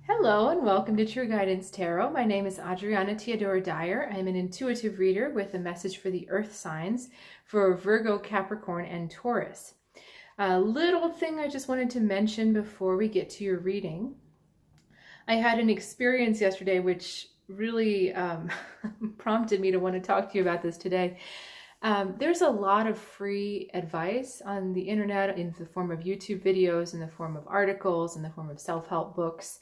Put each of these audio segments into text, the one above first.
Hello and welcome to True Guidance Tarot. My name is Adriana Teodoro-Dier. I'm an intuitive reader with a message for the earth signs for Virgo, Capricorn, and Taurus. A little thing I just wanted to mention before we get to your reading. I had an experience yesterday which really prompted me to want to talk to you about this today. There's a lot of free advice on the internet in the form of YouTube videos, in the form of articles, in the form of self-help books.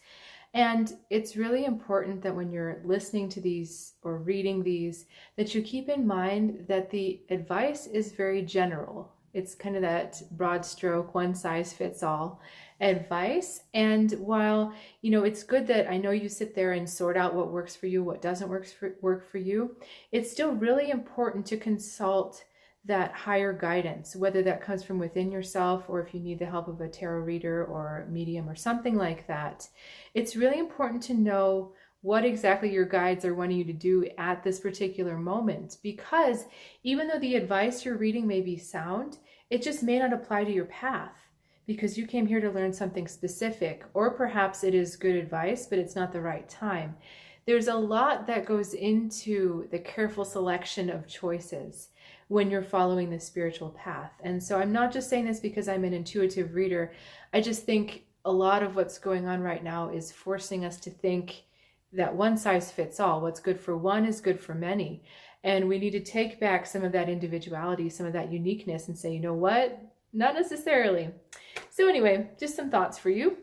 And it's really important that when you're listening to these or reading these, that you keep in mind that the advice is very general. It's kind of that broad stroke, one size fits all advice. And while, it's good that I know you sit there and sort out what works for you, what doesn't work for you, it's still really important to consult that higher guidance, whether that comes from within yourself or if you need the help of a tarot reader or medium or something like that. It's really important to know what exactly your guides are wanting you to do at this particular moment, because even though the advice you're reading may be sound, it just may not apply to your path because you came here to learn something specific, or perhaps it is good advice, but it's not the right time. There's a lot that goes into the careful selection of choices when you're following the spiritual path. And so I'm not just saying this because I'm an intuitive reader. I just think a lot of what's going on right now is forcing us to think that one size fits all. What's good for one is good for many. And we need to take back some of that individuality, some of that uniqueness, and say, you know what? Not necessarily. So anyway, just some thoughts for you.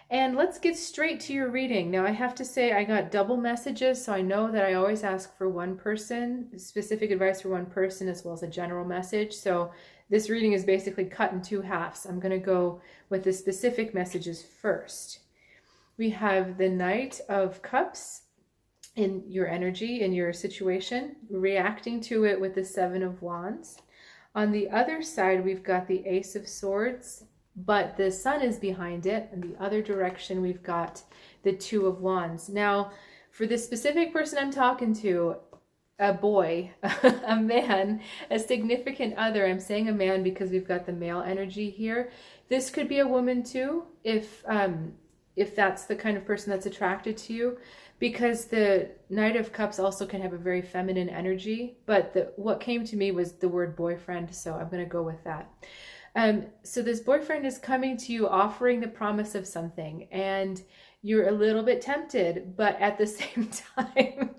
And let's get straight to your reading. Now, I have to say I got double messages, so I know that I always ask for one person, specific advice for one person, as well as a general message. So this reading is basically cut in two halves. I'm going to go with the specific messages first. We have the Knight of Cups in your energy, in your situation, reacting to it with the Seven of Wands. On the other side, we've got the Ace of Swords, but the Sun is behind it. In the other direction, we've got the Two of Wands. Now, for this specific person I'm talking to, a boy, a man, a significant other, I'm saying a man because we've got the male energy here. This could be a woman too, if that's the kind of person that's attracted to you, because the Knight of Cups also can have a very feminine energy, but what came to me was the word boyfriend, so I'm going to go with that. So this boyfriend is coming to you offering the promise of something, and you're a little bit tempted, but at the same time,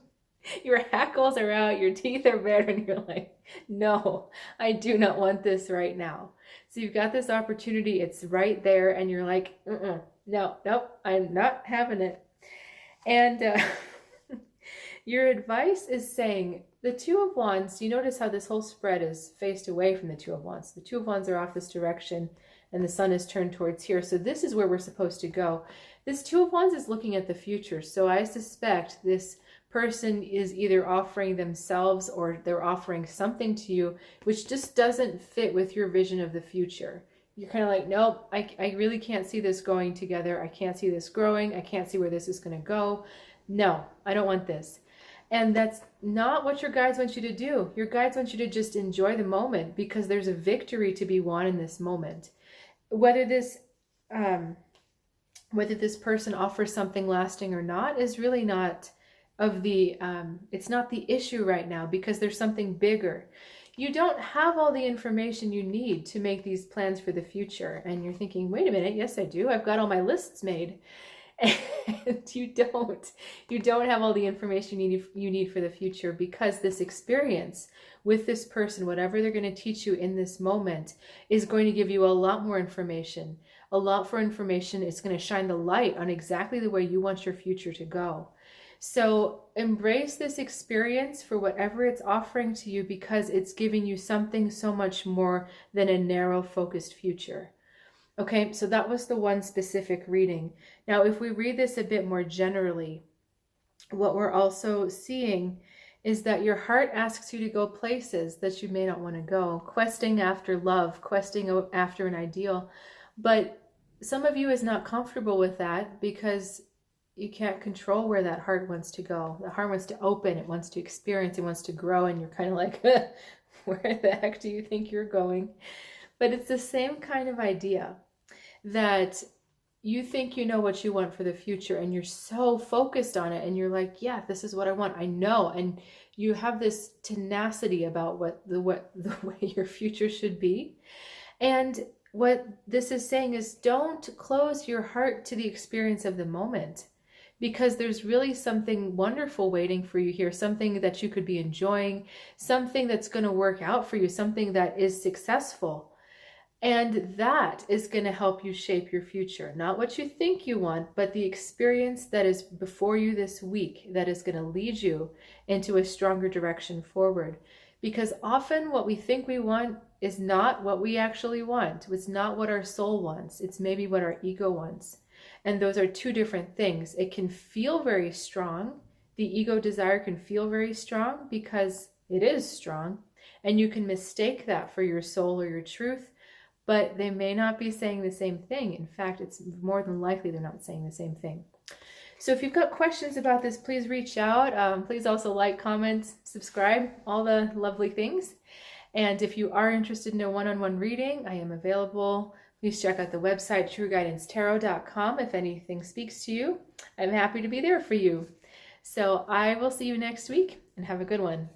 your hackles are out, your teeth are bared, and you're like, no, I do not want this right now. So you've got this opportunity, it's right there, and you're like, no, I'm not having it. And your advice is saying, the Two of Wands, you notice how this whole spread is faced away from the Two of Wands. The Two of Wands are off this direction and the Sun is turned towards here. So this is where we're supposed to go. This Two of Wands is looking at the future. So I suspect this person is either offering themselves or they're offering something to you which just doesn't fit with your vision of the future. You're kind of like, nope, I really can't see this going together. I can't see this growing. I can't see where this is going to go. No, I don't want this. And that's not what your guides want you to do. Your guides want you to just enjoy the moment because there's a victory to be won in this moment. Whether this person offers something lasting or not is really not it's not the issue right now, because there's something bigger. You don't have all the information you need to make these plans for the future. And you're thinking, wait a minute, yes, I do. I've got all my lists made. And you don't have all the information you need for the future, because this experience with this person, whatever they're going to teach you in this moment, is going to give you a lot more information. A lot more information. It's going to shine the light on exactly the way you want your future to go. So embrace this experience for whatever it's offering to you, because it's giving you something so much more than a narrow focused future. Okay, so that was the one specific reading. Now, if we read this a bit more generally, what we're also seeing is that your heart asks you to go places that you may not want to go, questing after love, questing after an ideal. But some of you is not comfortable with that because you can't control where that heart wants to go. The heart wants to open, it wants to experience, it wants to grow, and you're kind of like, where the heck do you think you're going? But it's the same kind of idea that you think you know what you want for the future, and you're so focused on it, and you're like, yeah, this is what I want, I know, and you have this tenacity about what the way your future should be. And what this is saying is, don't close your heart to the experience of the moment, because there's really something wonderful waiting for you here, something that you could be enjoying, something that's going to work out for you, something that is successful. And that is going to help you shape your future. Not what you think you want, but the experience that is before you this week that is going to lead you into a stronger direction forward. Because often what we think we want is not what we actually want. It's not what our soul wants. It's maybe what our ego wants. And those are two different things. It can feel very strong. The ego desire can feel very strong because it is strong. And you can mistake that for your soul or your truth. But they may not be saying the same thing. In fact, it's more than likely they're not saying the same thing. So if you've got questions about this, please reach out. Please also like, comment, subscribe, all the lovely things. And if you are interested in a one-on-one reading, I am available. Please check out the website, trueguidancetarot.com, if anything speaks to you. I'm happy to be there for you. So I will see you next week, and have a good one.